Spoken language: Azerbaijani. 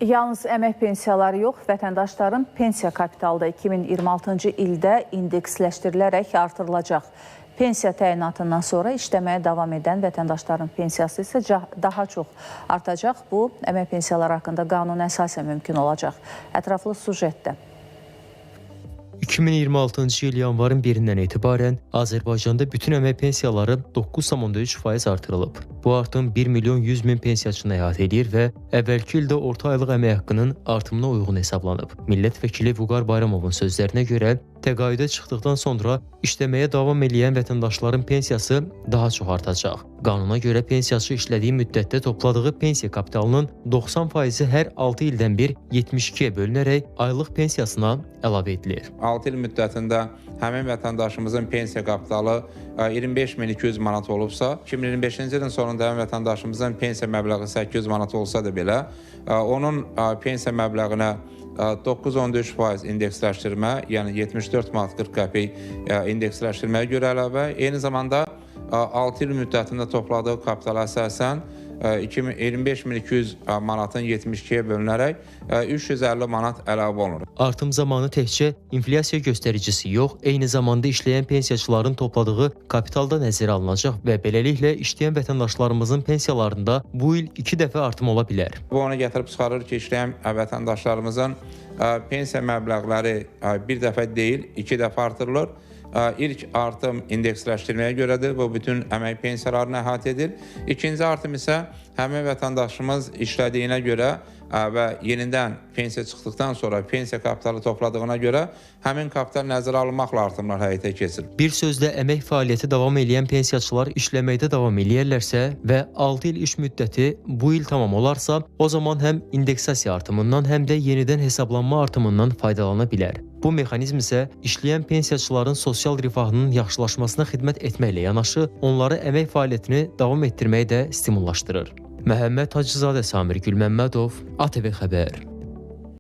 Yalnız əmək pensiyaları yox, vətəndaşların pensiya kapitalı da 2026-cı ildə indeksləşdirilərək artırılacaq. Pensiya təyinatından sonra işləməyə davam edən vətəndaşların pensiyası isə daha çox artacaq. Bu, əmək pensiyaları haqqında qanuna əsasən mümkün olacaq. Ətraflı sujetdə. 2026-cı il yanvarın 1-dən etibarən Azərbaycanda bütün əmək pensiyaları 9,3% artırılıb. Bu artım 1.100.000 pensiyaçını əhatə edir və əvvəlki ildə orta aylıq əmək haqqının artımına uyğun hesablanıb. Millət vəkili Vüqar Bayramovun sözlərinə görə, təqaüdə çıxdıqdan sonra işləməyə davam edən vətəndaşların pensiyası daha çox artacaq. Qanuna görə pensiyaçı işlədiyi müddətdə topladığı pensiya kapitalının 90%-i hər 6 ildən bir 72-yə bölünərək aylıq pensiyasına əlavə edilir. 6 il müddətində həmin vətəndaşımızın pensiya kapitalı 25.200 manat olubsa, 2025-ci ilin sonunda həmin vətəndaşımızın pensiya məbləği 800 manat olsa da belə, onun pensiya məbləğinə 9,13% indeksləşdirmə, yəni 74 manat 40 qəpik indeksləşdirməyə görə əlavə, eyni zamanda 6 il müddətində topladığı kapitala əsasən 25.200 manatın 72-yə bölünərək 350 manat əlavə olunur. Artım zamanı təkcə inflyasiya göstəricisi yox, eyni zamanda işləyən pensiyaçıların topladığı kapital da nəzərə alınacaq və beləliklə işləyən vətəndaşlarımızın pensiyalarında bu il 2 dəfə artım ola bilər. Bu ona gətirib çıxarır ki, işləyən vətəndaşlarımızın pensiya məbləğləri bir dəfə deyil, 2 dəfə artırılır. İlk artım indeksləşdirməyə görədir, bu bütün əmək pensiyalarını əhatə edir. İkinci artım isə həmin vətəndaşımız işlədiyinə görə və yenidən pensiya çıxdıqdan sonra pensiya kapitalı topladığına görə həmin kapital nəzərə alınmaqla artımlar həyata keçirilir. Bir sözlə əmək fəaliyyəti davam edən pensiyaçılar işləməkdə davam eləyərlərsə və 6 il iş müddəti bu il tamam olarsa, o zaman həm indeksasiya artımından, həm də yenidən hesablanma artımından faydalana bilər. Bu mexanizm isə işləyən pensiyaçıların sosial rifahının yaxşılaşmasına xidmət etməklə yanaşı, onları əmək fəaliyyətini davam etdirməyə də stimullaşdırır. Məhəmməd Hacızadə, Samir Gülməmmədov, ATV Xəbər.